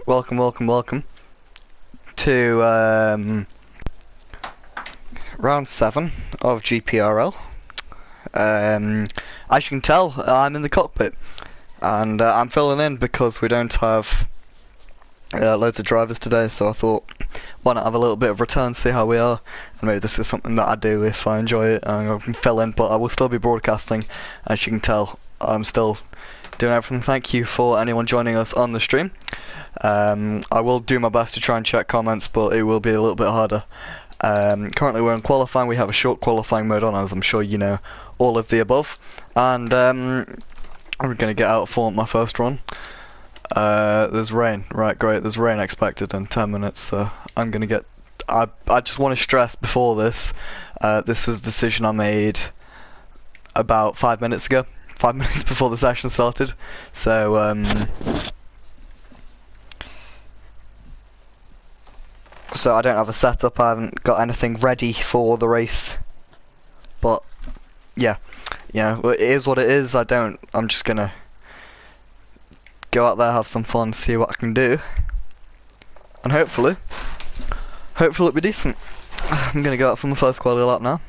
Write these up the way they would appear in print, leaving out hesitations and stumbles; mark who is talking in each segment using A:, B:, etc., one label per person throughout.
A: welcome to round 7 of GPRL. As you can tell, I'm in the cockpit, and I'm filling in because we don't have loads of drivers today, so I thought, why not have a little bit of return, see how we are, and maybe this is something that I do if I enjoy it, and I can fill in, but I will still be broadcasting. As you can tell, I'm still doing everything. Thank you for anyone joining us on the stream. I will do my best to try and check comments, but it will be a little bit harder. Currently we're in qualifying. We have a short qualifying mode on, as I'm sure you know all of the above, and I'm going to get out of form my first run. There's rain, right, great, there's rain expected in 10 minutes, so I'm going to get... I just want to stress before this, this was a decision I made about 5 minutes ago, 5 minutes before the session started, so I don't have a setup, I haven't got anything ready for the race, but yeah, it is what it is. I'm just gonna go out there, have some fun, see what I can do, and hopefully it'll be decent. I'm gonna go out from the first quality lap now.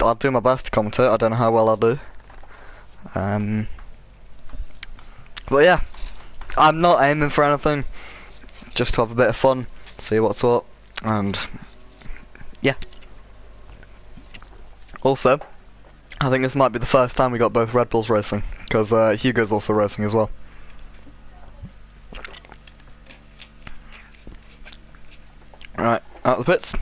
A: I'll do my best to commentate. I don't know how well I'll do. But yeah, I'm not aiming for anything, just to have a bit of fun, see what's up, and yeah. Also, I think this might be the first time we got both Red Bulls racing, because Hugo's also racing as well. Alright, out of the pits.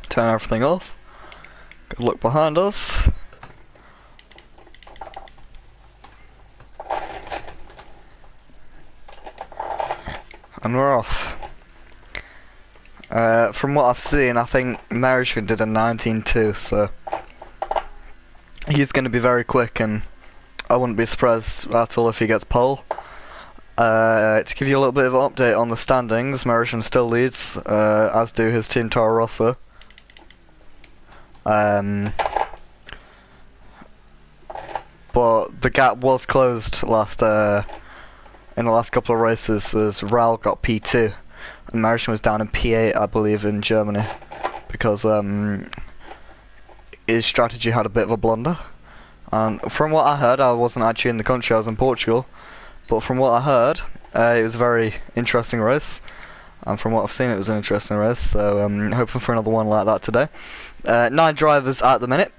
A: Turn everything off. Good look behind us. And we're off. From what I've seen, I think Merishkin did a 19.2, so he's going to be very quick, and I wouldn't be surprised at all if he gets pole. To give you a little bit of an update on the standings, Merishkin still leads, as do his team Toro Rosso. But the gap was closed in the last couple of races, as Ral got P2 and Merishkin was down in P8, I believe, in Germany, because his strategy had a bit of a blunder. And from what I heard, I wasn't actually in the country, I was in Portugal, but from what I heard, it was a very interesting race, and from what I've seen, it was an interesting race, so I'm hoping for another one like that today. 9 drivers at the minute.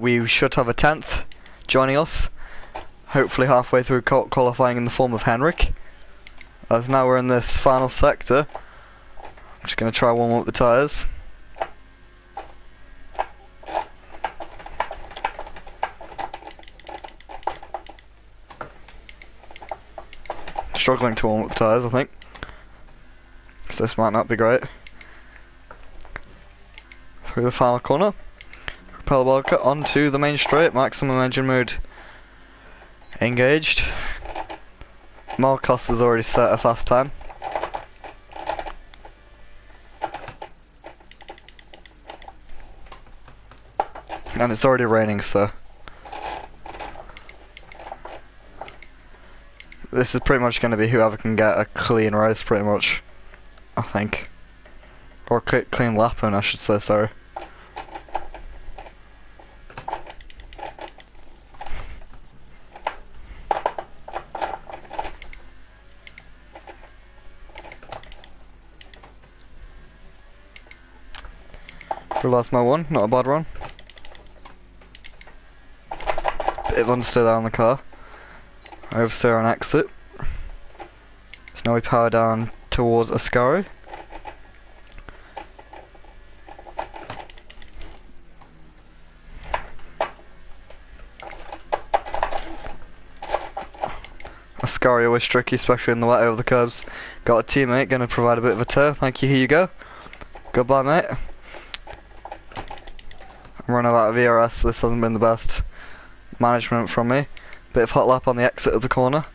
A: We should have a 10th joining us, hopefully halfway through qualifying, in the form of Henrik. As now we're in this final sector, I'm just going to try warm up the tyres. Struggling to warm up the tyres, I think, so this might not be great. Through the final corner, propeller blocker onto the main straight, maximum engine mode engaged. Marcos has already set a fast time. And it's already raining, so this is pretty much going to be whoever can get a clean race, pretty much, I think. Or clean lap, I should say, sorry. Lost my one, not a bad run. Bit of understeer there on the car. Oversteer on exit. So now we power down towards Ascari. Ascari always tricky, especially in the wet over the curbs. Got a teammate, going to provide a bit of a tow. Thank you, here you go. Goodbye, mate. I'm running out of ERS, this hasn't been the best management from me. Bit of hot lap on the exit of the corner.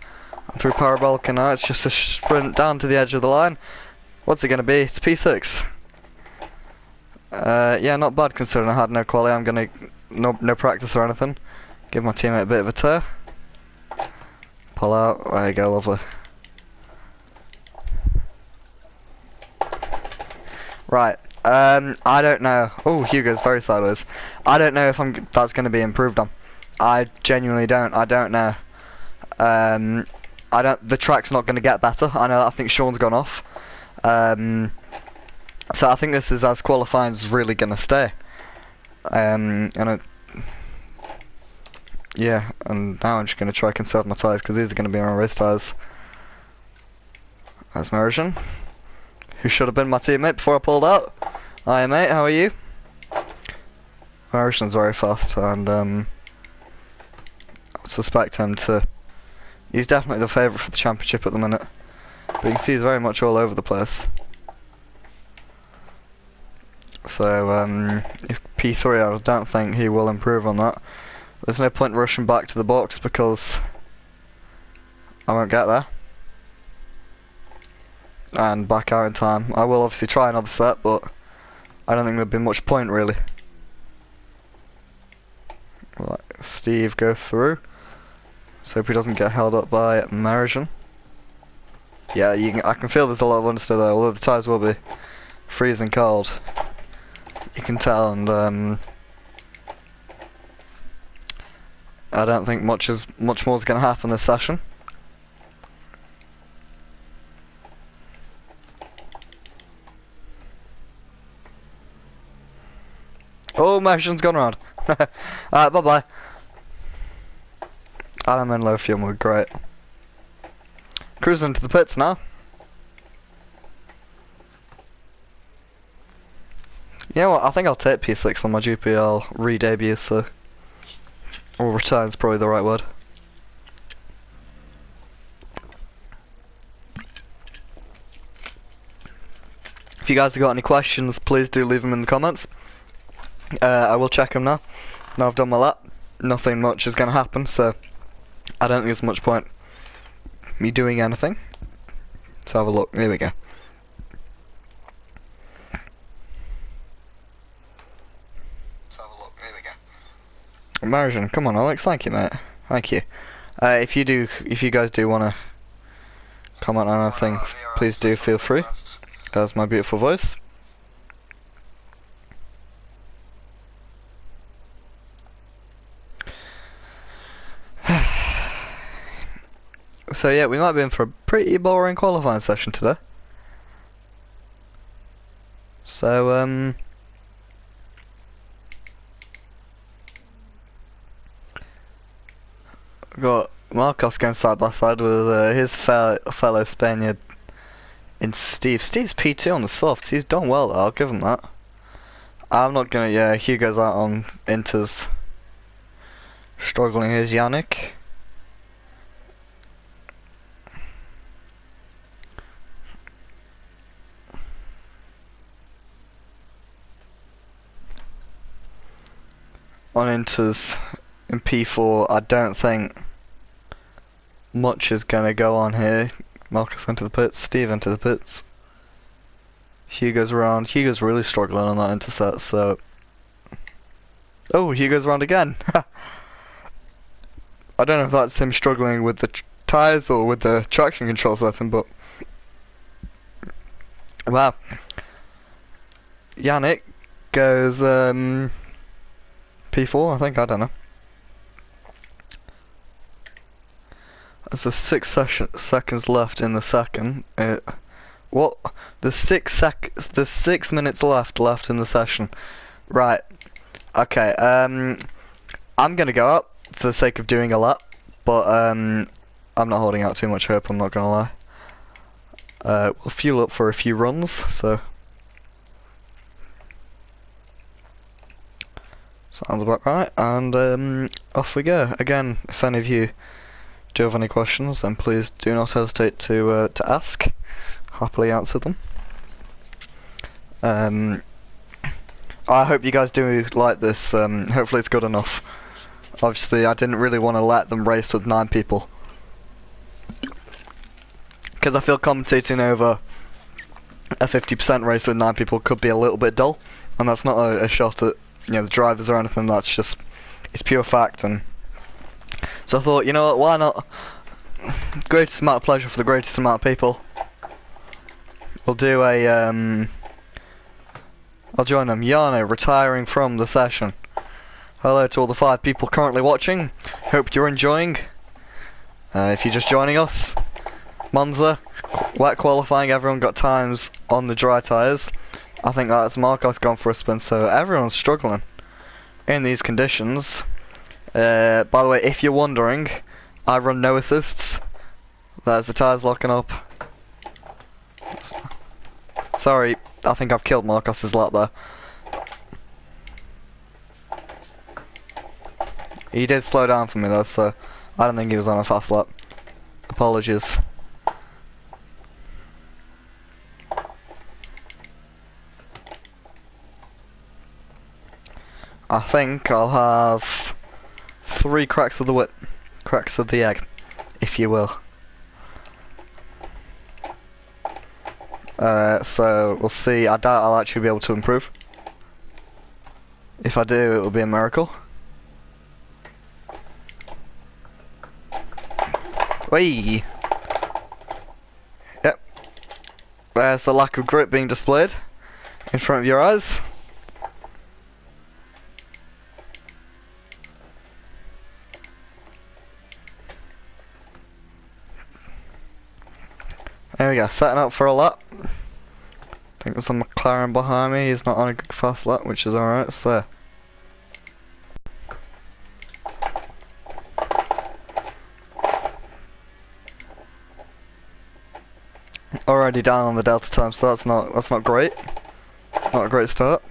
A: And through Parabolica now, it's just a sprint down to the edge of the line. What's it going to be? It's P6. Yeah, not bad considering I had no quality. I'm gonna no practice or anything. Give my teammate a bit of a tear. Pull out. There you go, lovely. Right. I don't know. Oh, Hugo's very sideways. I don't know if that's going to be improved on. I genuinely don't. I don't know. The track's not going to get better. I know. I think Sean's gone off. So I think this is as qualifying as really going to stay. Yeah, and now I'm just going to try to conserve my tyres because these are going to be my race tyres. That's Merisian, who should have been my teammate before I pulled out. Hi mate, how are you? Merisian's very fast, and I suspect him to... He's definitely the favourite for the championship at the minute. But you can see he's very much all over the place. So, if P3, I don't think he will improve on that. There's no point rushing back to the box because I won't get there. And back out in time. I will obviously try another set, but I don't think there'd be much point really. We'll let Steve go through. So hope he doesn't get held up by Merisian. Yeah, I can feel there's a lot of understeer there, although the tyres will be freezing cold. You can tell, and I don't think much more is going to happen this session. Oh, Merisian's gone round. Bye bye. I'm in low fuel mode, great. Cruising into the pits now. You know what, I think I'll take P6 on my GPRL re-debut, so... Or return's probably the right word. If you guys have got any questions, please do leave them in the comments. I will check them now. Now I've done my lap, nothing much is going to happen, so... I don't think there's much point me doing anything. Let's have a look, here we go. Merisian, come on Alex, thank you mate, thank you. If you guys do want to comment on anything, please do feel free. There's my beautiful voice. So yeah, we might be in for a pretty boring qualifying session today. So got Marcos going side by side with his fellow Spaniard in Steve. Steve's P2 on the softs. He's done well though, I'll give him that. I'm not gonna, yeah, Hugo's out on Inters. Struggling, here's Yannick. On Inters in P4, I don't think much is going to go on here. Marcus into the pits, Steve into the pits. Hugo's around. Hugo's really struggling on that intercept, so... Oh, Hugo's around again! I don't know if that's him struggling with the tyres or with the traction control setting, but... Wow. Yannick goes, P4, I think, I don't know. There's 6 seconds left in the second. What? There's 6 minutes left in the session. Right. Okay, I'm gonna go up for the sake of doing a lap, but I'm not holding out too much hope, I'm not gonna lie. We'll fuel up for a few runs, so... Sounds about right, and off we go. Again, if any of you do have any questions, then please do not hesitate to ask. Happily answer them. I hope you guys do like this. Hopefully it's good enough. Obviously, I didn't really want to let them race with 9 people, because I feel commentating over a 50% race with 9 people could be a little bit dull. and that's not a shot at the drivers or anything. That's just it's pure fact. And so I thought, you know what, why not? Greatest amount of pleasure for the greatest amount of people. We'll do a I'll join them. Yano retiring from the session. Hello to all the 5 people currently watching. Hope you're enjoying. If you're just joining us, Monza, wet qualifying, everyone got times on the dry tyres. I think that's Marcos gone for a spin, so everyone's struggling in these conditions. By the way, if you're wondering, I run no assists. There's the tyres locking up. Sorry, I think I've killed Marcos's lap there. He did slow down for me though, so I don't think he was on a fast lap. Apologies. I think I'll have 3 cracks of the whip. Cracks of the egg, if you will. So we'll see. I doubt I'll actually be able to improve. If I do, it will be a miracle. Whee! Yep. There's the lack of grip being displayed in front of your eyes. There we go, setting up for a lap. I think there's a McLaren behind me. He's not on a good fast lap, which is alright, so. Already down on the delta time, so that's not great. Not a great start.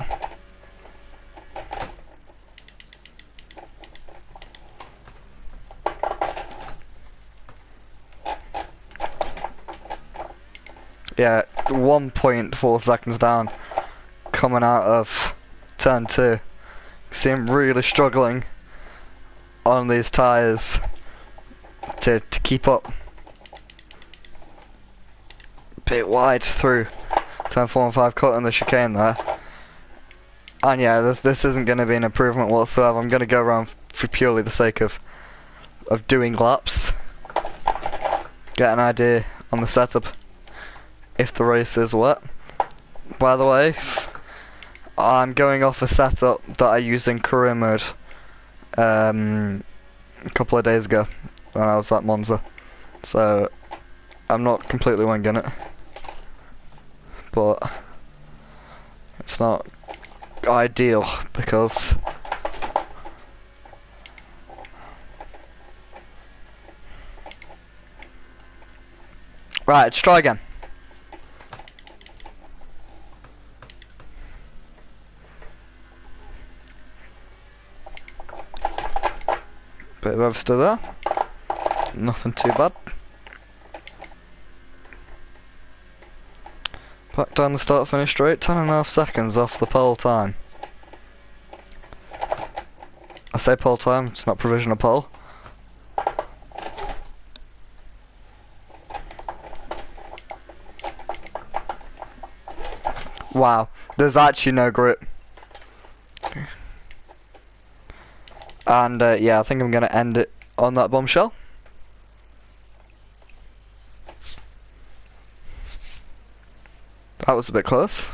A: Yeah, 1.4 seconds down coming out of turn 2. See him really struggling on these tyres to keep up. Bit wide through turn 4 and 5, cutting the chicane there. And yeah, this isn't going to be an improvement whatsoever. I'm going to go around for purely the sake of doing laps. Get an idea on the setup if the race is wet. By the way, I'm going off a setup that I used in career mode a couple of days ago when I was at Monza, so I'm not completely winging it, but it's not ideal because right, let's try again. Bit of oversteer there. Nothing too bad. Back down the start finish straight, 10.5 seconds off the pole time. I say pole time, it's not provisional pole. Wow, there's actually no grip. And yeah, I think I'm going to end it on that bombshell. That was a bit close.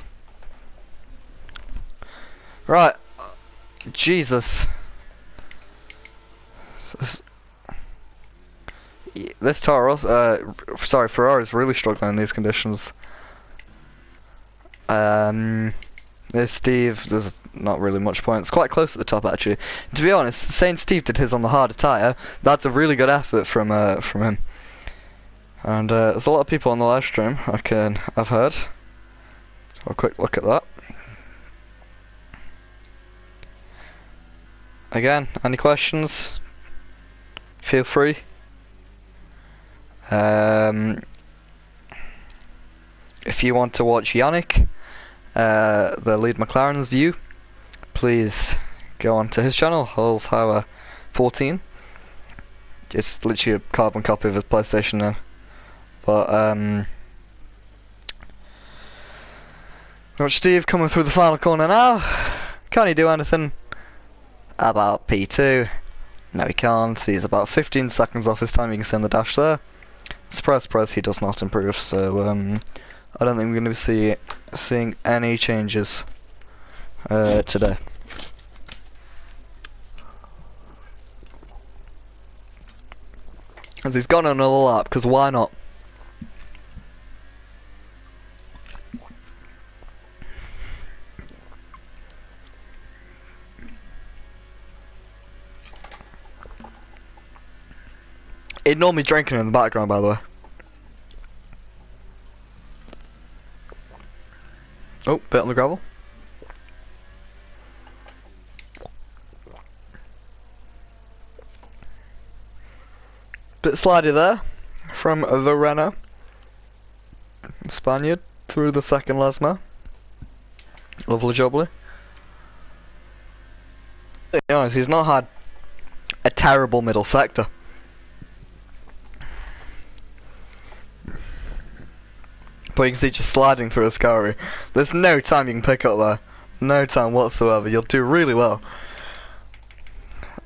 A: Right. Jesus. This Taurus, sorry, Ferrari's really struggling in these conditions. There's Steve, there's not really much point. It's quite close at the top actually. To be honest, saying Steve did his on the harder tyre, that's a really good effort from him. And there's a lot of people on the live stream I've heard. A quick look at that. Again, any questions? Feel free. If you want to watch Yannick, the lead McLaren's view, please go on to his channel, Hulshauer 14. It's literally a carbon copy of his PlayStation now. But Watch Steve coming through the final corner now. Can he do anything about P2? No, he can't. He's about 15 seconds off his time. You can see on the dash there. Surprise, he does not improve. So I don't think we're going to be seeing any changes today. As he's gone on another lap, because why not? Ignore me drinking in the background, by the way. Oh, bit on the gravel. Bit slidey there from the Renault Spaniard through the second Lesma. Lovely jubbly. To be honest, he's not had a terrible middle sector. But you can see just sliding through a scurry. There's no time you can pick up there. No time whatsoever. You'll do really well.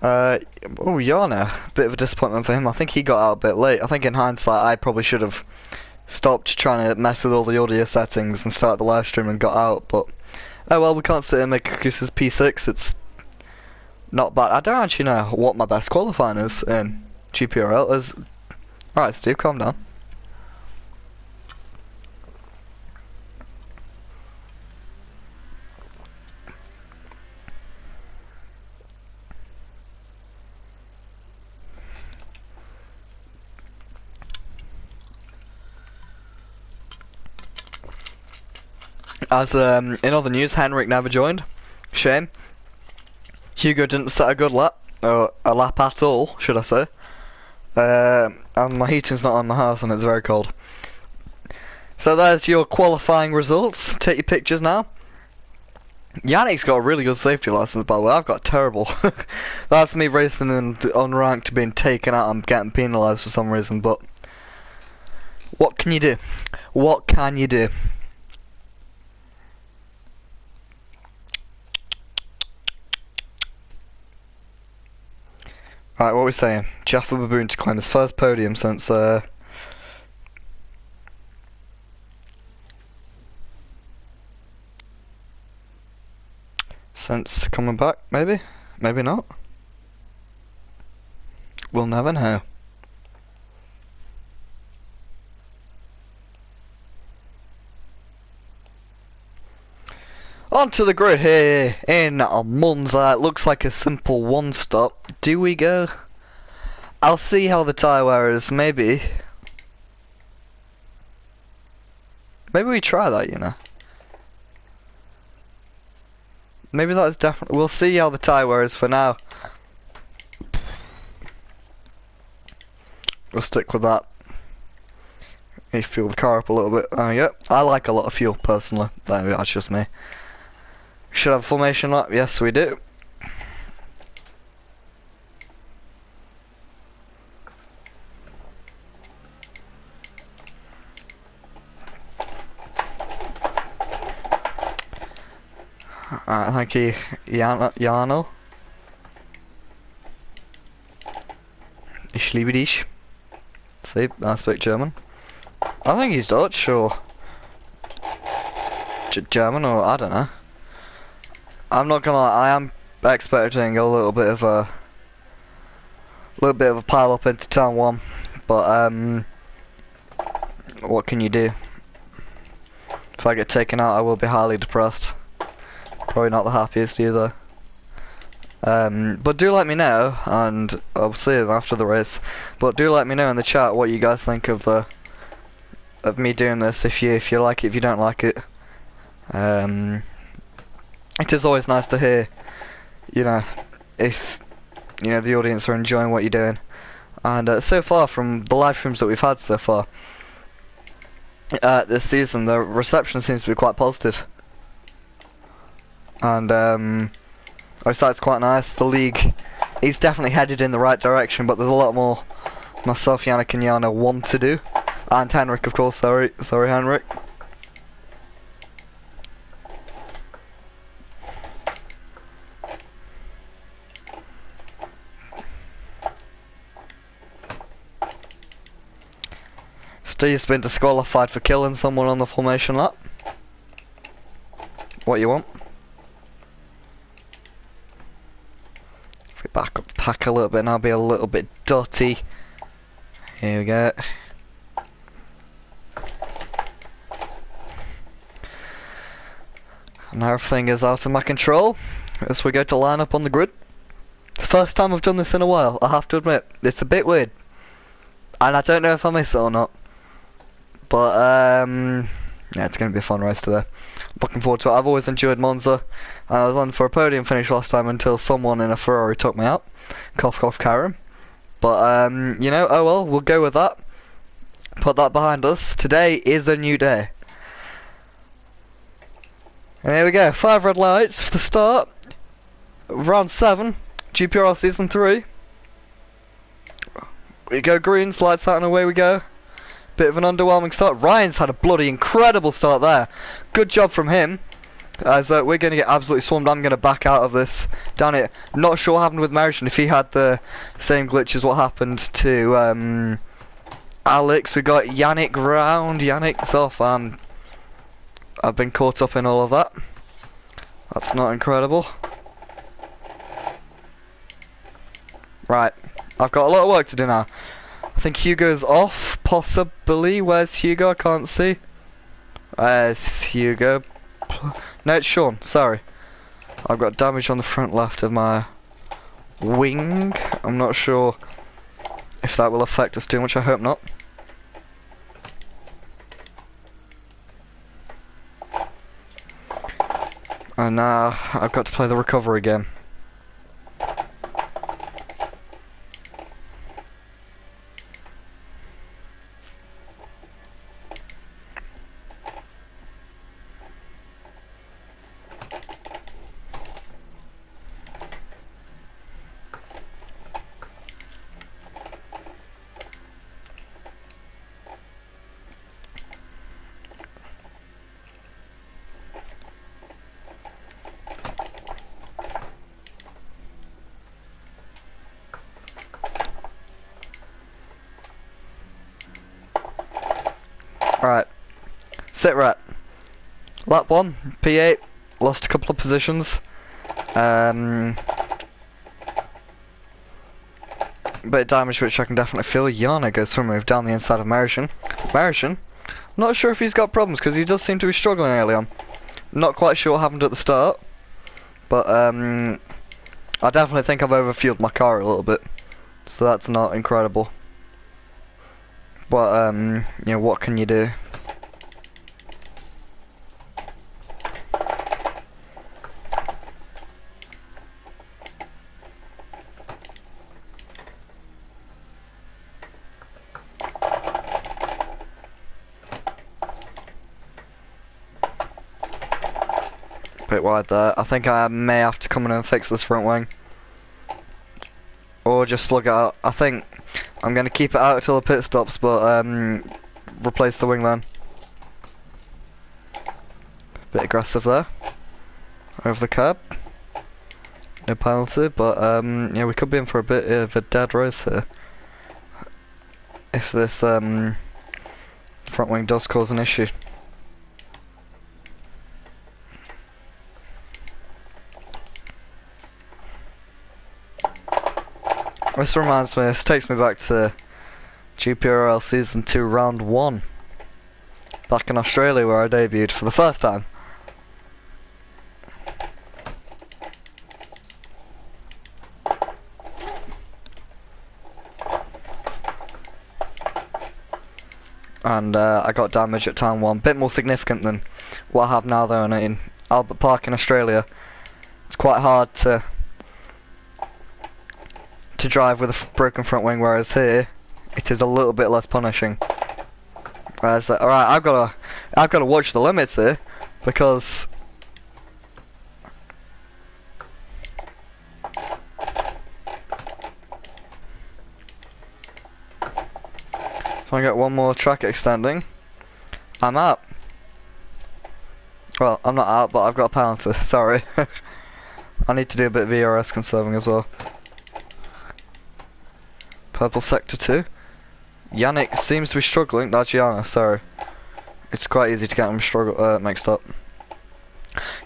A: Oh, Yana. Bit of a disappointment for him. I think he got out a bit late. I think in hindsight I probably should have stopped trying to mess with all the audio settings and started the live stream and got out. But oh well, we can't sit and make excuses. P6, it's not bad. I don't actually know what my best qualifying is in GPRL. Alright, Steve, calm down. As in other news, Henrik never joined. Shame. Hugo didn't set a good lap, or a lap at all, should I say. And my heating's not on my house and it's very cold. So there's your qualifying results. Take your pictures now. Yannick's got a really good safety license, by the way. I've got terrible. That's me racing and unranked, being taken out and getting penalised for some reason, but what can you do? What can you do? Right, what are we saying? Jaffa Baboon to claim his first podium since coming back, maybe? Maybe not? We'll never know. Onto the grid here in Monza. It looks like a simple one stop. Do we go? I'll see how the tyre wear is. Maybe we try that, you know. Maybe that is definitely. We'll see how the tyre wear is for now. We'll stick with that. Let me fuel the car up a little bit. There we go. I like a lot of fuel personally. There we go, that's just me. Should have a formation lap? Yes, we do. Alright, thank you, Jano. Ich liebe dich. See, I speak German. I think he's Dutch or German, or I don't know. I'm not gonna lie, I am expecting a little bit of a pile up into turn one, but what can you do? If I get taken out, I will be highly depressed. Probably not the happiest either. But do let me know, and I'll see it after the race. But do let me know in the chat what you guys think of me doing this. If you like it, if you don't like it. It is always nice to hear, you know, if you know the audience are enjoying what you're doing. And so far, from the live streams that we've had so far this season, the reception seems to be quite positive. And obviously that's quite nice. The league is definitely headed in the right direction, but there's a lot more myself, Yannick and Yana want to do. And Henrik, of course. Sorry Henrik. Steve's been disqualified for killing someone on the formation lap. What you want? If we back up the pack a little bit, and I'll be a little bit dirty. Here we go. And now everything is out of my control as we go to line up on the grid. First time I've done this in a while, I have to admit. It's a bit weird. And I don't know if I miss it or not. But, yeah, it's going to be a fun race today. Looking forward to it. I've always enjoyed Monza. I was on for a podium finish last time until someone in a Ferrari took me out. Cough, cough, Karen. But, you know, oh well, we'll go with that. Put that behind us. Today is a new day. And here we go. 5 red lights for the start. Round 7. GPRL Season 3. We go greens, lights out and away we go. Bit of an underwhelming start. Ryan's had a bloody incredible start there. Good job from him. As we're going to get absolutely swarmed. I'm going to back out of this down here. Not sure what happened with Marition. If he had the same glitch as what happened to Alex. We got Yannick round. Yannick's off. I've been caught up in all of that. That's not incredible. Right. I've got a lot of work to do now. I think Hugo's off, possibly. Where's Hugo? I can't see. Where's Hugo? No, it's Sean. Sorry. I've got damage on the front left of my wing. I'm not sure if that will affect us too much. I hope not. And now I've got to play the recovery game. Right, sit rep. Lap 1, P8, lost a couple of positions. Bit of damage which I can definitely feel. Yana goes for a move down the inside of Marition. Marition? Not sure if he's got problems because he does seem to be struggling early on. Not quite sure what happened at the start. But I definitely think I've overfueled my car a little bit. So that's not incredible. But, you know, what can you do? Bit wide there. I think I may have to come in and fix this front wing. Or just slug it out. I think I'm going to keep it out until the pit stops, but replace the wing then. Bit aggressive there. Over the curb. No penalty, but yeah, we could be in for a bit of a dead race here. If this front wing does cause an issue. This reminds me, this takes me back to GPRL Season 2 Round 1. Back in Australia where I debuted for the first time. And I got damage at time 1, bit more significant than what I have now though in Albert Park in Australia. It's quite hard to drive with a broken front wing, whereas here it is a little bit less punishing. Whereas, alright, I've got to watch the limits here because if I get one more track extending, I'm out. Well, I'm not out, but I've got a penalty. Sorry. I need to do a bit of VRS conserving as well. Purple sector 2. Yannick seems to be struggling. That's Yana, sorry. It's quite easy to get him mixed up.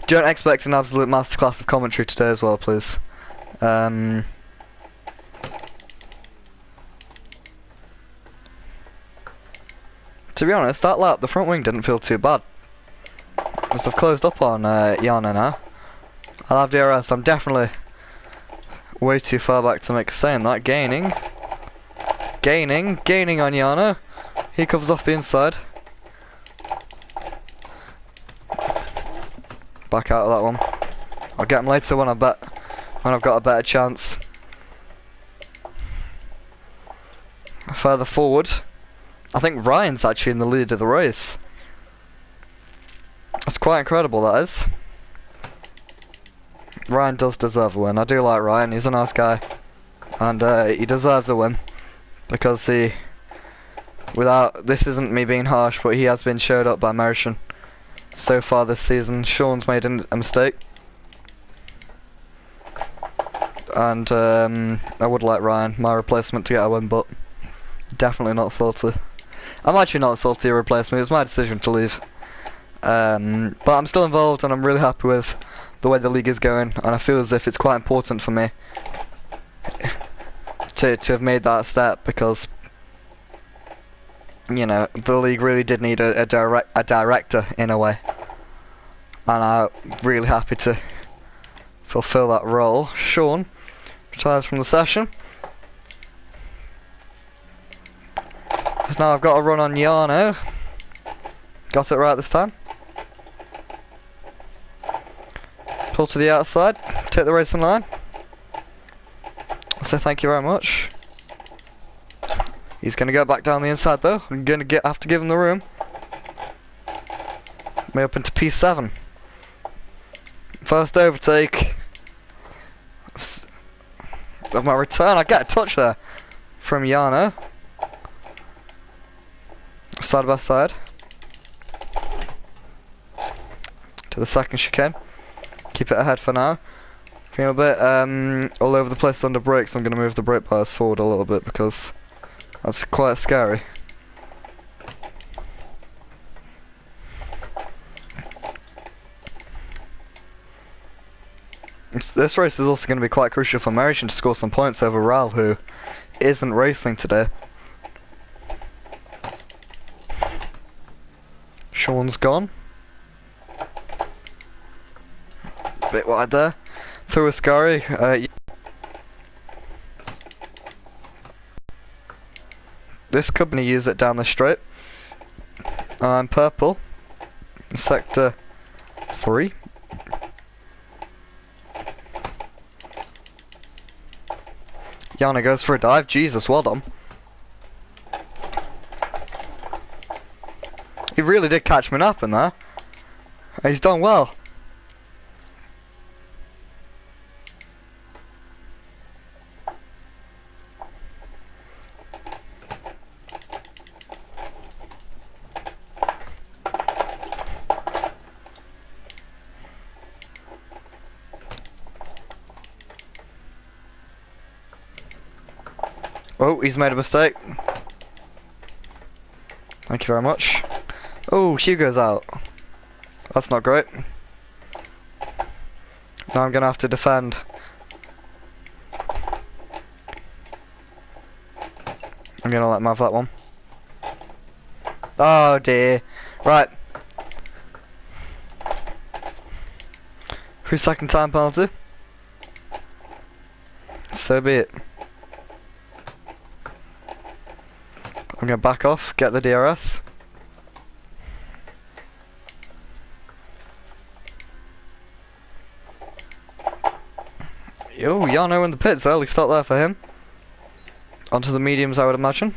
A: Don't expect an absolute masterclass of commentary today as well, please. To be honest, that lap, the front wing didn't feel too bad. As I've closed up on Yana now. I'll have DRS. I'm definitely way too far back to make a saying that. Gaining on Yana. He comes off the inside. Back out of that one. I'll get him later when I've got a better chance. Further forward, I think Ryan's actually in the lead of the race. That's quite incredible, that is. Ryan does deserve a win. I do like Ryan, he's a nice guy. And he deserves a win. Because this isn't me being harsh, but he has been showed up by Merrition so far this season. Sean's made a mistake. And I would like Ryan, my replacement, to get a win, but definitely not salty. I'm actually not salty a replacement, it was my decision to leave. But I'm still involved and I'm really happy with the way the league is going, and I feel as if it's quite important for me to have made that step, because you know, the league really did need a director in a way, and I'm really happy to fulfill that role. Sean retires from the session. So now I've got to run on Yarno. Got it right this time. Pull to the outside, take the racing line. I'll say thank you very much. He's going to go back down the inside though. I'm going to have to give him the room. Way up into P7. First overtake of my return. I get a touch there from Yana. Side by side. To the second chicane. Keep it ahead for now. Feeling a bit all over the place under brakes. I'm going to move the brake bias forward a little bit because that's quite scary. This race is also going to be quite crucial for Merrition to score some points over Ral, who isn't racing today. Sean's gone. Bit wide there. Through a scurry. This could be use it down the straight. I'm purple. Sector 3. Yana goes for a dive. Jesus, well done. He really did catch me up in there. He's done well. Oh, he's made a mistake. Thank you very much. Oh, Hugo's out. That's not great. Now I'm gonna have to defend. I'm gonna let him have that one. Oh dear. Right. 3-second time penalty. So be it. I'm gonna back off, get the DRS. Yo, Yano in the pits, early start there for him. Onto the mediums, I would imagine.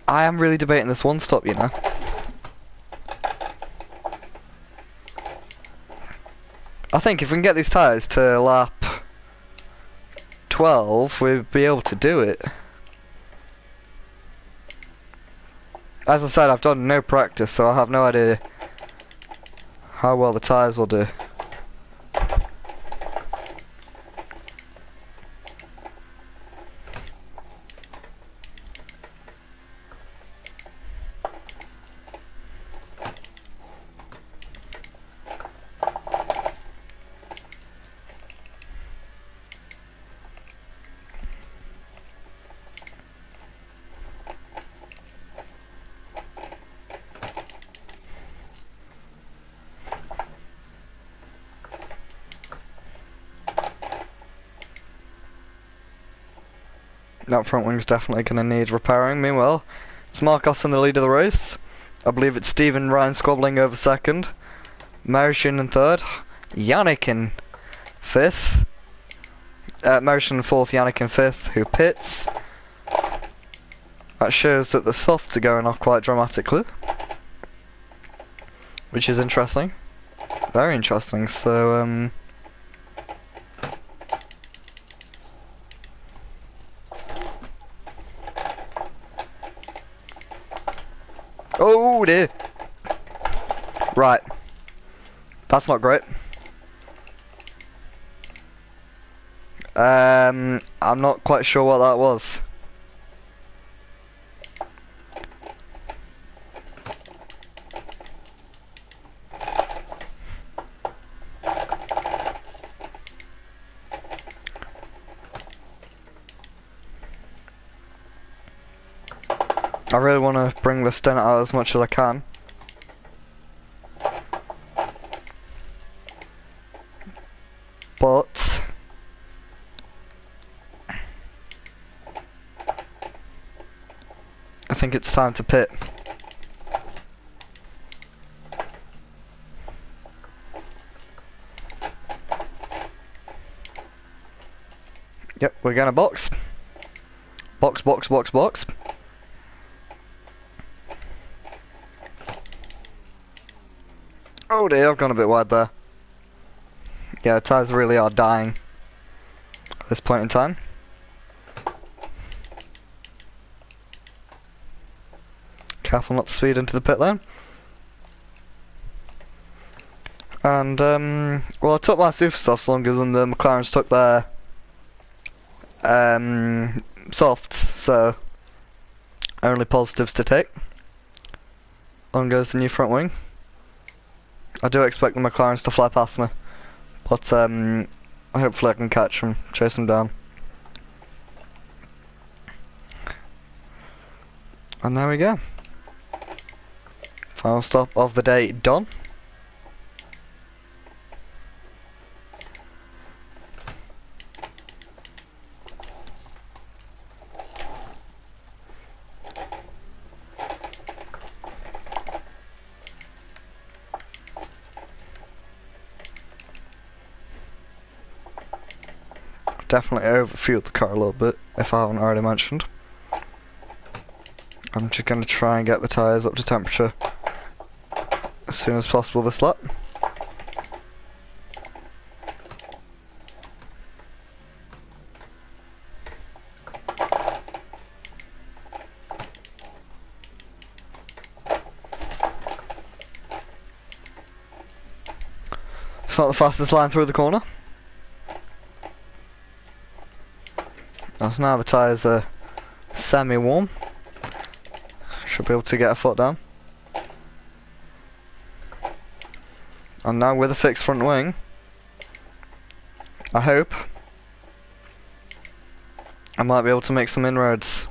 A: I am really debating this one stop, you know. I think if we can get these tyres to lap 12, we'll be able to do it. As I said, I've done no practice, so I have no idea how well the tyres will do. That front wing's definitely going to need repairing. Meanwhile, it's Marcos in the lead of the race. I believe it's Stephen Ryan squabbling over second. Marishin in third. Yannick in fifth. Marishin in fourth, Yannick in fifth, who pits. That shows that the softs are going off quite dramatically, which is interesting. Very interesting. So, oh dear. Right. That's not great. I'm not quite sure what that was. I really want to bring the stint out as much as I can. But I think it's time to pit. Yep, we're gonna box. Box, box, box, box. Oh dear, I've gone a bit wide there. Yeah, tyres really are dying at this point in time. Careful not to speed into the pit lane. And, well, I took my super softs longer than the McLarens took their softs, so only positives to take. On goes the new front wing. I do expect the McLarens to fly past me, but hopefully I can catch them, chase them down. And there we go. Final stop of the day done. Definitely overfueled the car a little bit, if I haven't already mentioned. I'm just going to try and get the tyres up to temperature as soon as possible this lap. It's not the fastest line through the corner. As now the tyres are semi-warm. Should be able to get a foot down. And now with a fixed front wing, I hope I might be able to make some inroads.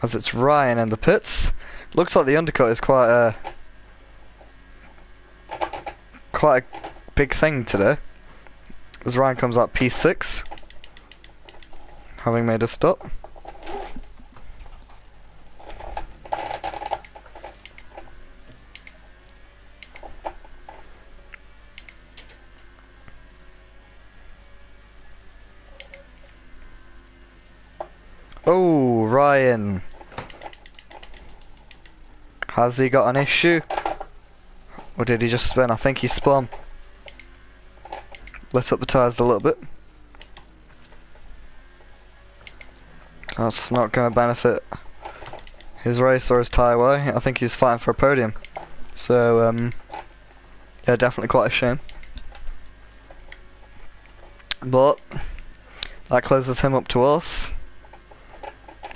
A: As it's Ryan in the pits. Looks like the undercut is quite a big thing today. As Ryan comes out P6, having made a stop. Oh, Ryan. Has he got an issue? Or did he just spin? I think he spun. Let up the tyres a little bit. That's not going to benefit his race or his tyre wear. I think he's fighting for a podium. So, yeah, definitely quite a shame. But that closes him up to us,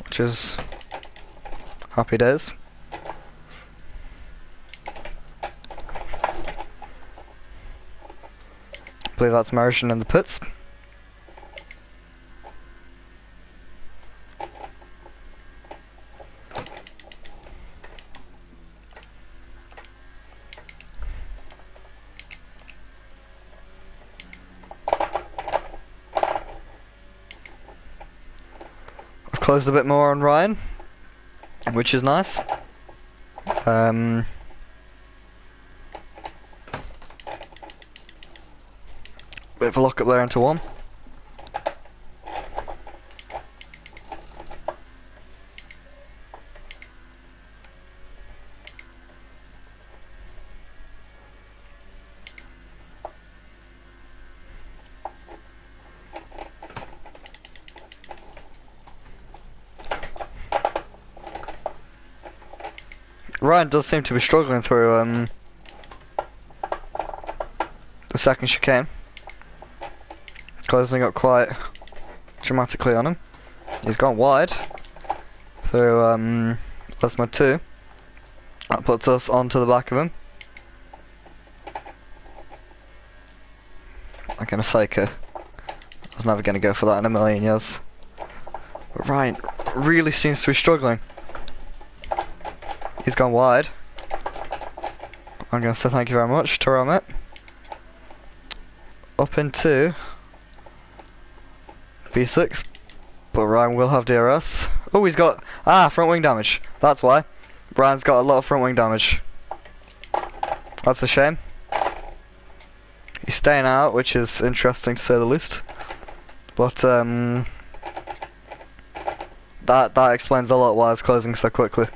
A: which is happy days. I believe that's Marishin in the pits. Closed a bit more on Ryan, which is nice. Bit of a lock up there into one. Ryan does seem to be struggling through the second chicane. Closing up quite dramatically on him. He's gone wide through last mode 2. That puts us onto the back of him. I'm gonna fake it. I was never gonna go for that in a million years. But Ryan really seems to be struggling. He's gone wide. I'm gonna say thank you very much to Romet. Up into B6, but Ryan will have DRS. Oh, he's got front wing damage. That's why. Ryan's got a lot of front wing damage. That's a shame. He's staying out, which is interesting to say the least. But that explains a lot why it's closing so quickly.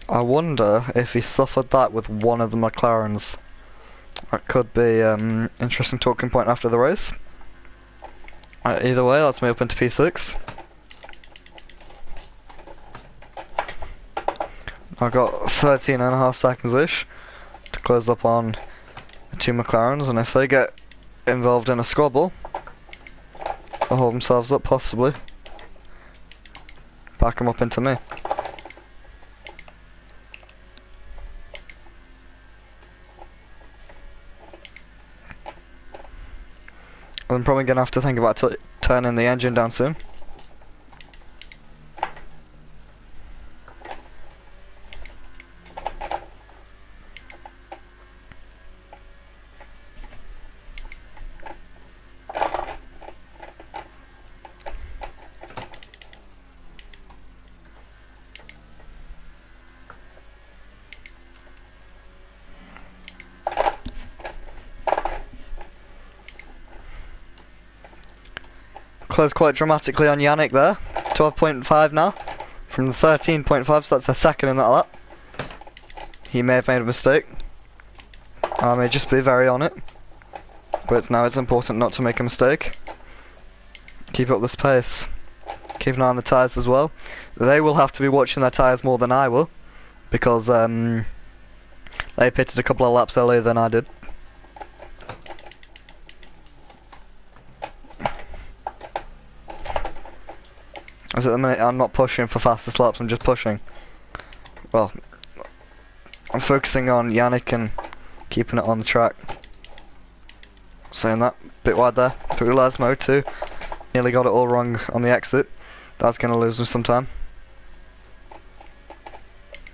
A: I wonder if he suffered that with one of the McLarens. That could be interesting talking point after the race. Either way, let's move up into P6. I've got 13.5 seconds-ish to close up on the 2 McLarens, and if they get involved in a squabble, they'll hold themselves up, possibly back them up into me. I'm probably going to have to think about turning the engine down soon. Closed quite dramatically on Yannick there. 12.5 now from the 13.5, so that's a second in that lap. He may have made a mistake. I may just be very on it, but now it's important not to make a mistake. Keep up this pace. Keep an eye on the tyres as well. They will have to be watching their tyres more than I will, because they pitted a couple of laps earlier than I did. As at the minute, I'm not pushing for fastest laps, I'm just pushing. Well, I'm focusing on Yannick and keeping it on the track. Saying that, bit wide there, through last mode too. Nearly got it all wrong on the exit. That's going to lose me some time.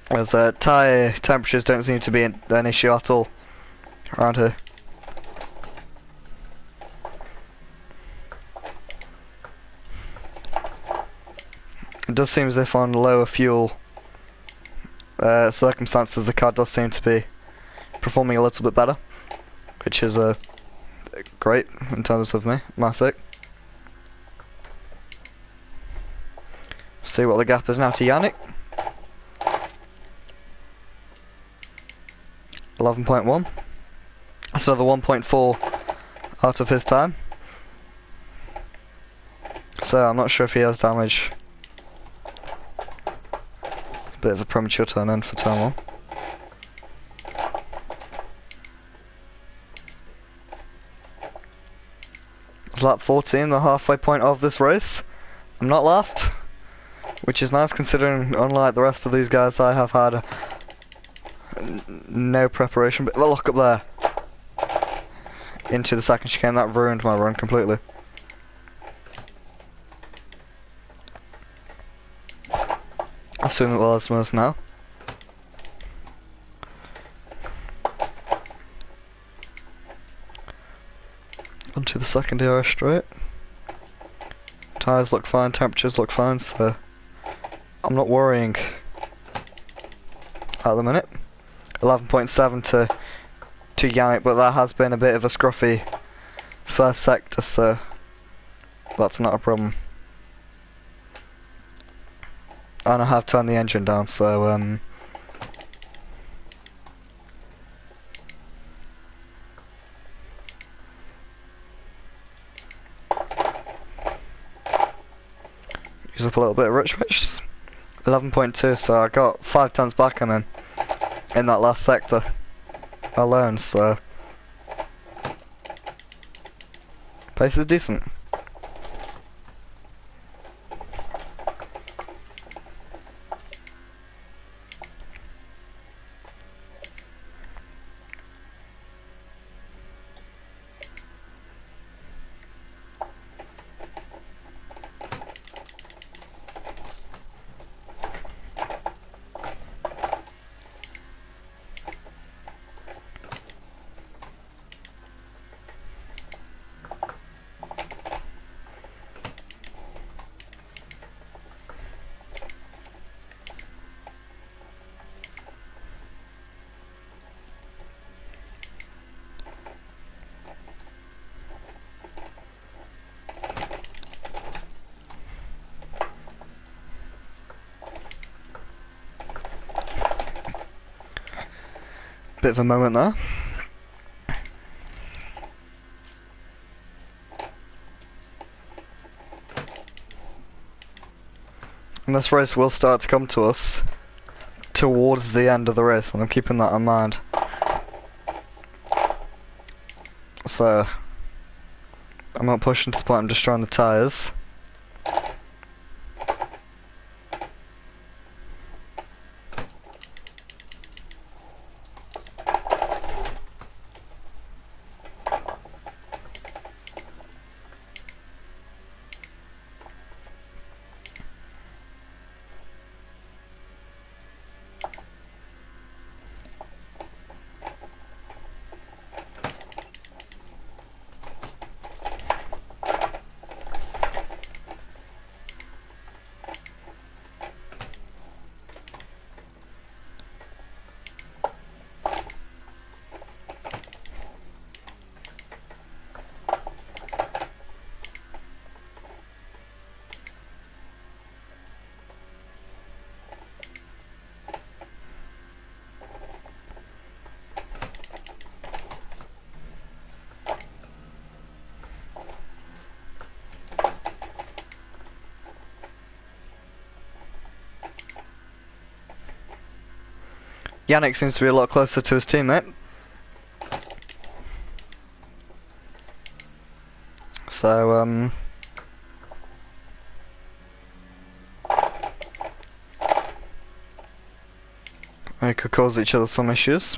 A: As tyre temperatures don't seem to be an issue at all around here. It does seem as if on lower fuel circumstances the car does seem to be performing a little bit better, which is great in terms of my sake. See what the gap is now to Yannick. 11.1. That's another 1.4 out of his time. So I'm not sure if he has damage. Bit of a premature turn in for turn 1. It's lap 14, the halfway point of this race. I'm not last, which is nice considering, unlike the rest of these guys, I have had no preparation. But look up there into the second chicane. That ruined my run completely. I'll swing the last most now. into the second aero straight. Tyres look fine, temperatures look fine, so I'm not worrying at the minute. 11.7 to Yannick, but that has been a bit of a scruffy first sector, so that's not a problem. And I have turned the engine down, so use up a little bit of rich mix. 11.2, so I got 5 tons back on him in that last sector alone, so pace is decent. Bit of a moment there. And this race will start to come to us towards the end of the race, and I'm keeping that in mind. So I'm not pushing to the point I'm destroying the tyres. Yannick seems to be a lot closer to his teammate. So, we could cause each other some issues.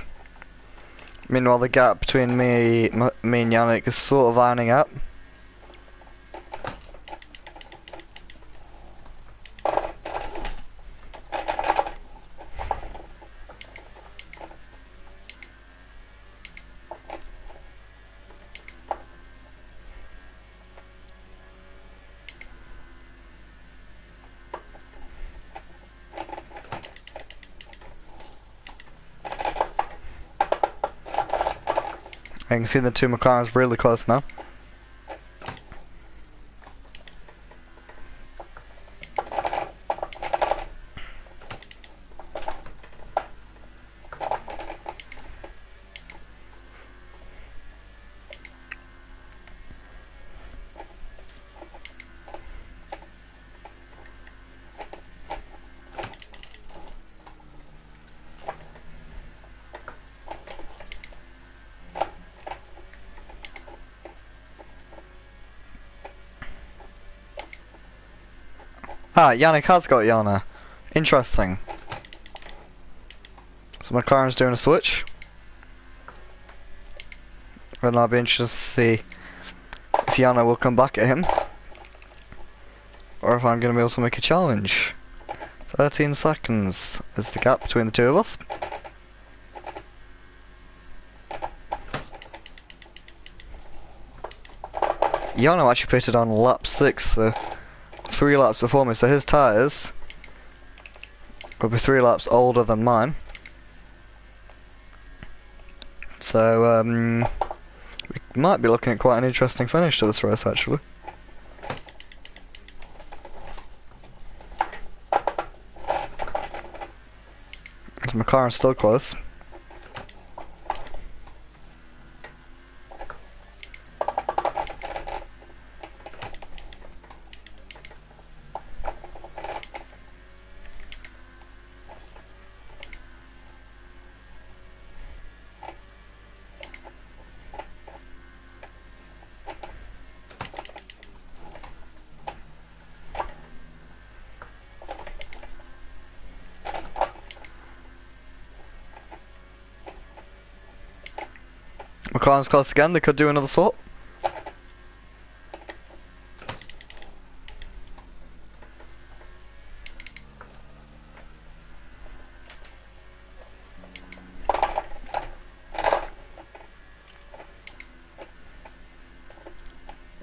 A: Meanwhile, the gap between me and Yannick is sort of ironing out. I can see the two McLarens really close now. Ah, Yannick has got Yana. Interesting. So McLaren's doing a switch. And I'll be interested to see if Yana will come back at him. Or if I'm going to be able to make a challenge. 13 seconds is the gap between the two of us. Yano actually pitted on lap 6, so 3 laps before me, so his tyres will be 3 laps older than mine. So, we might be looking at quite an interesting finish to this race, actually. McLaren's still close. McLaren's close again, they could do another swap.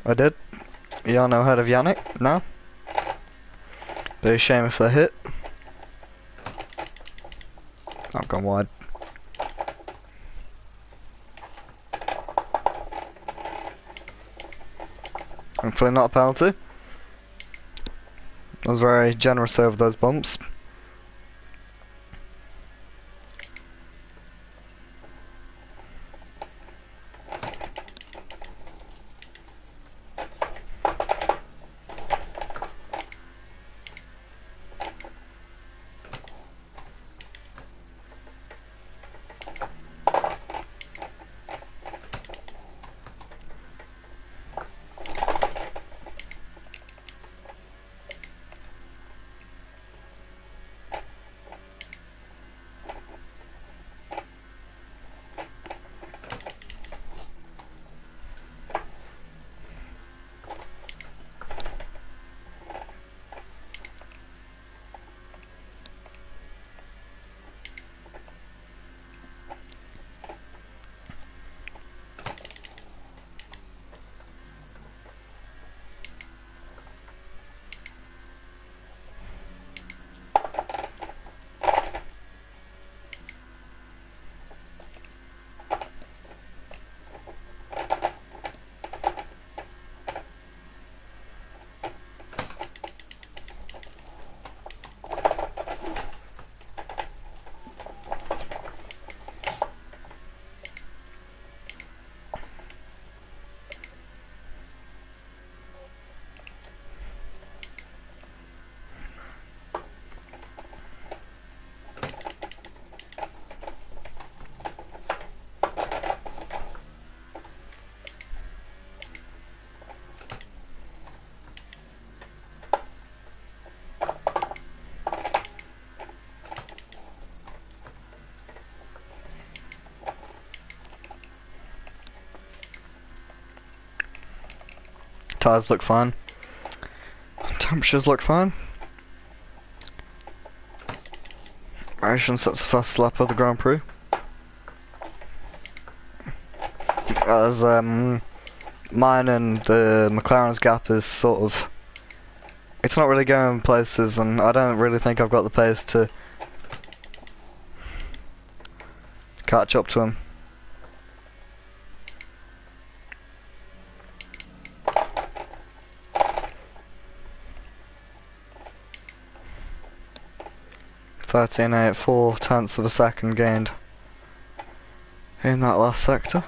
A: I did. Yano ahead of Yannick now. Be a shame if they hit. I've gone wide. Hopefully not a penalty. I was very generous over those bumps. Tyres look fine. Temperatures look fine. Ration sets the first lap of the Grand Prix. As mine and the McLaren's gap is sort of, it's not really going places, and I don't really think I've got the pace to catch up to him. .13.8, 4/10 of a second gained in that last sector.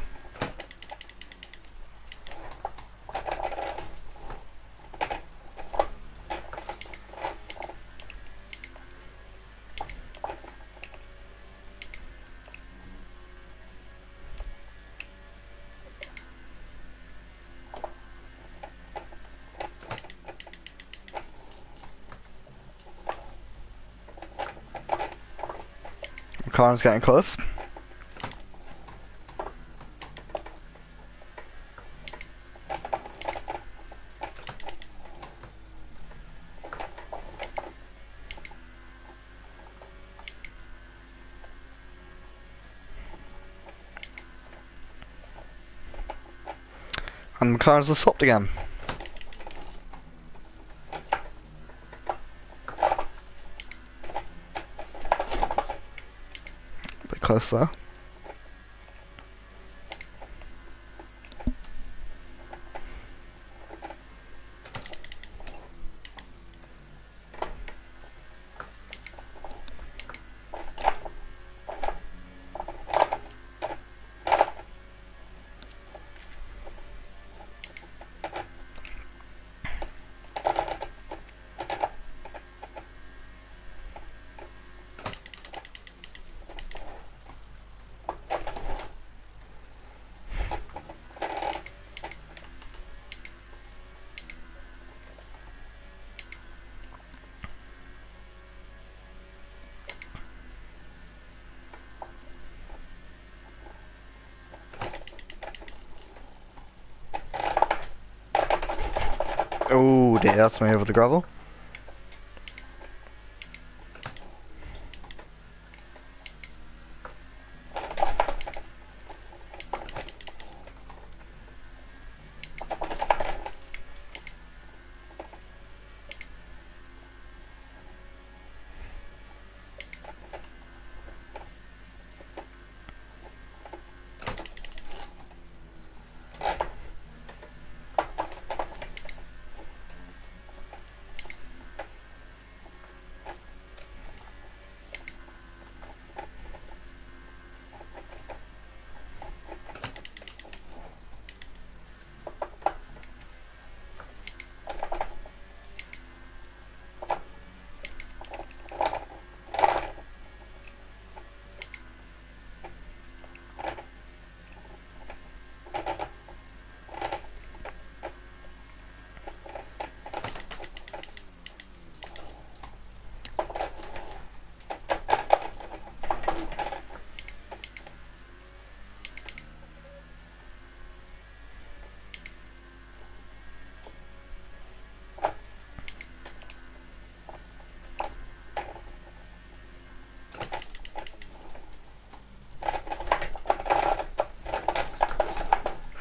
A: McLaren's getting close. And McLaren's are stopped again. Bit close there. Oh dear, that's me over the gravel.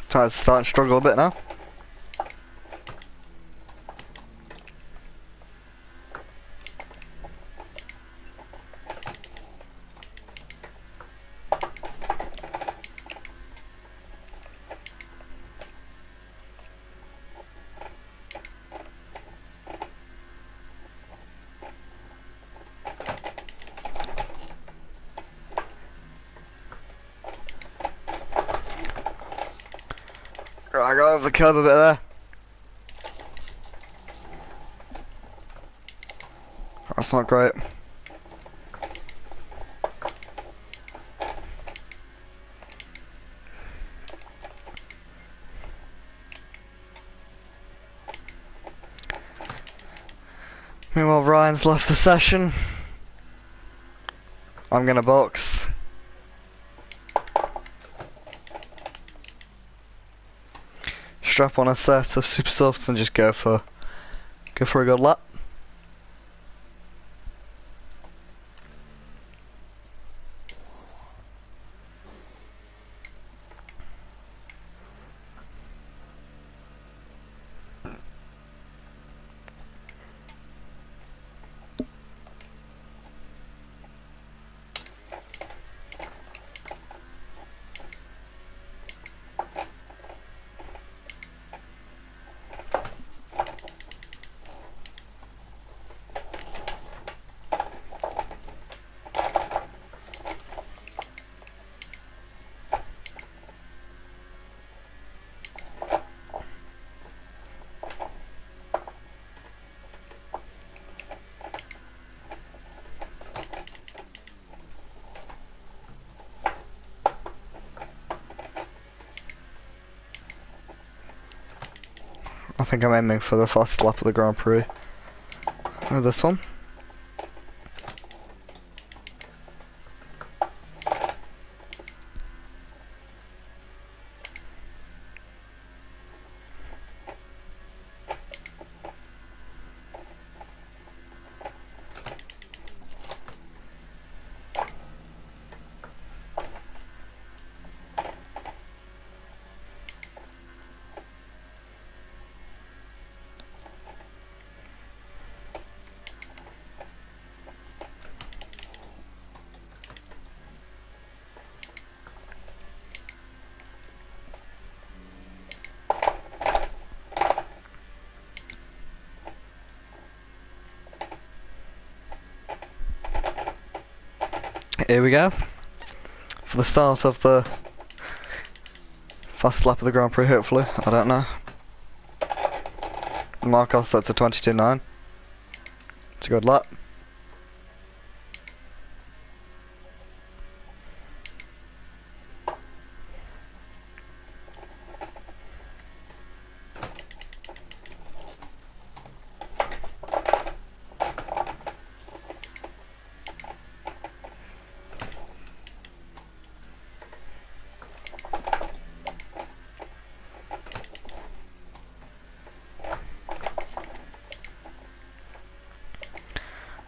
A: Tyres starting to struggle a bit now. I got over the curb a bit there. That's not great. Meanwhile, Ryan's left the session. I'm gonna box. Strap on a set of super softs and just go for a good lap. I think I'm aiming for the fastest lap of the Grand Prix with this one. Here we go. For the start of the fast lap of the Grand Prix, hopefully. I don't know. Marcos, that's a 22.9. It's a good lap.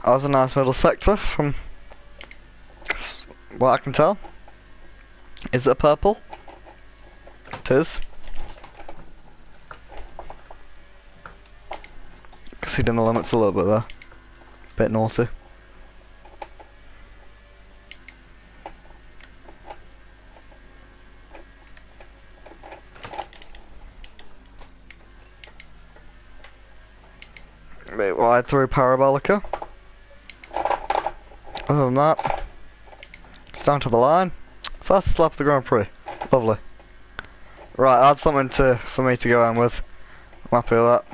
A: That was a nice middle sector from what I can tell. Is it purple? It is. Exceeding the limits a little bit there. Bit naughty. Bit wide through Parabolica. Other than that, it's down to the line. Fastest lap of the Grand Prix. Lovely. Right, that's something for me to go on with. I'm happy with that.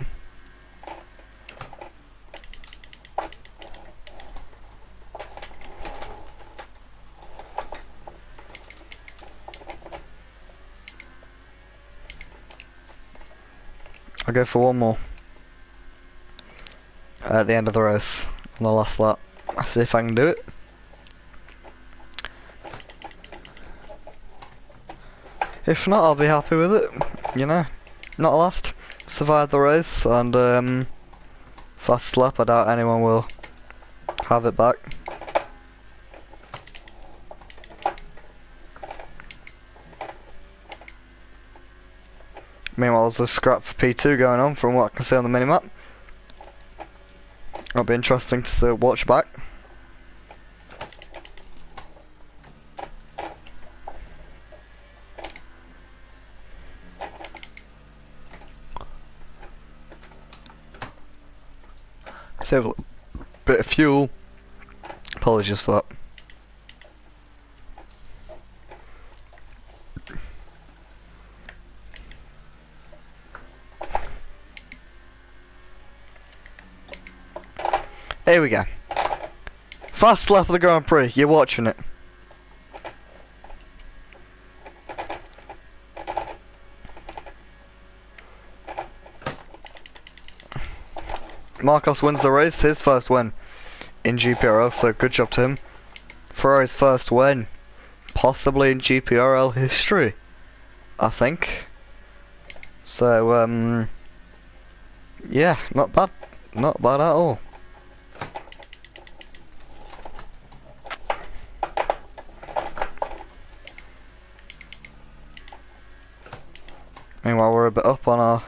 A: I'll go for one more at the end of the race on the last lap. I'll see if I can do it. If not, I'll be happy with it. You know, not last. Survived the race, and fast lap. I doubt anyone will have it back. Meanwhile, there's a scrap for P2 going on from what I can see on the minimap. It'll be interesting to watch back. Save a bit of fuel. Apologies for that. Here we go. Fast lap of the Grand Prix. You're watching it. Marcos wins the race, his first win in GPRL, so good job to him. Ferrari's first win, possibly in GPRL history, I think. So, yeah, not bad. Not bad at all. Meanwhile, we're a bit up on our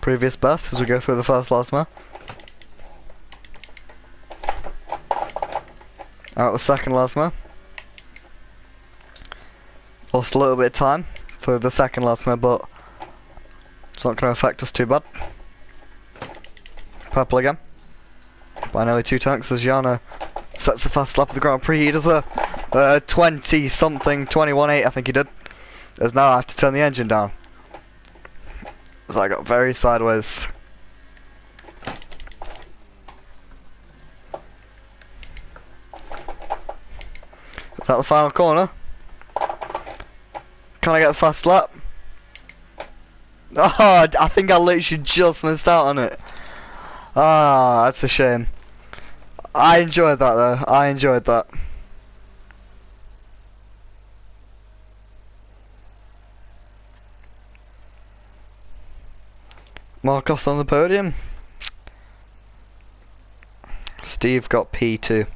A: previous best as we go through the first Lasma. Out the second Lasma. Lost a little bit of time through the second Lasma, but it's not going to affect us too bad. Purple again. By nearly 2 tanks as Jana sets the fast lap of the Grand Prix. He does a 20 something, 21.8 I think he did. As now I have to turn the engine down. So I got very sideways. Is that the final corner? Can I get a fast lap? Oh, I think I literally just missed out on it. Ah, that's a shame. I enjoyed that though. I enjoyed that. Marcos on the podium. Steve got P2.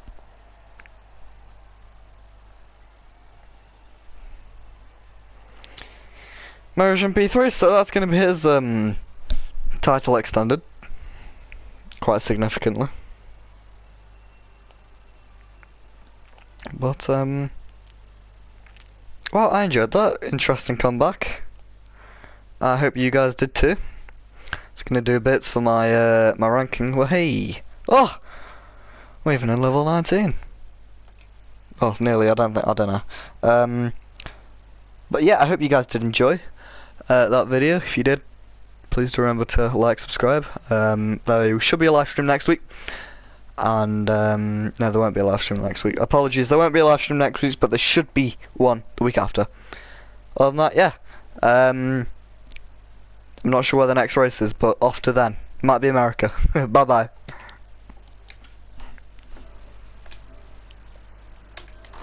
A: Merrigan P3, so that's going to be his title extended. Quite significantly. But, well, I enjoyed that. Interesting comeback. I hope you guys did too. It's gonna do bits for my my ranking. Well, hey, oh, we're even in level 19. Oh, nearly. I don't know. But yeah, I hope you guys did enjoy that video. If you did, please do remember to like, subscribe. There should be a live stream next week. And no, there won't be a live stream next week. Apologies, there won't be a live stream next week, but there should be one the week after. Other than that, yeah. I'm not sure where the next race is, but off to then. Might be America. Bye bye.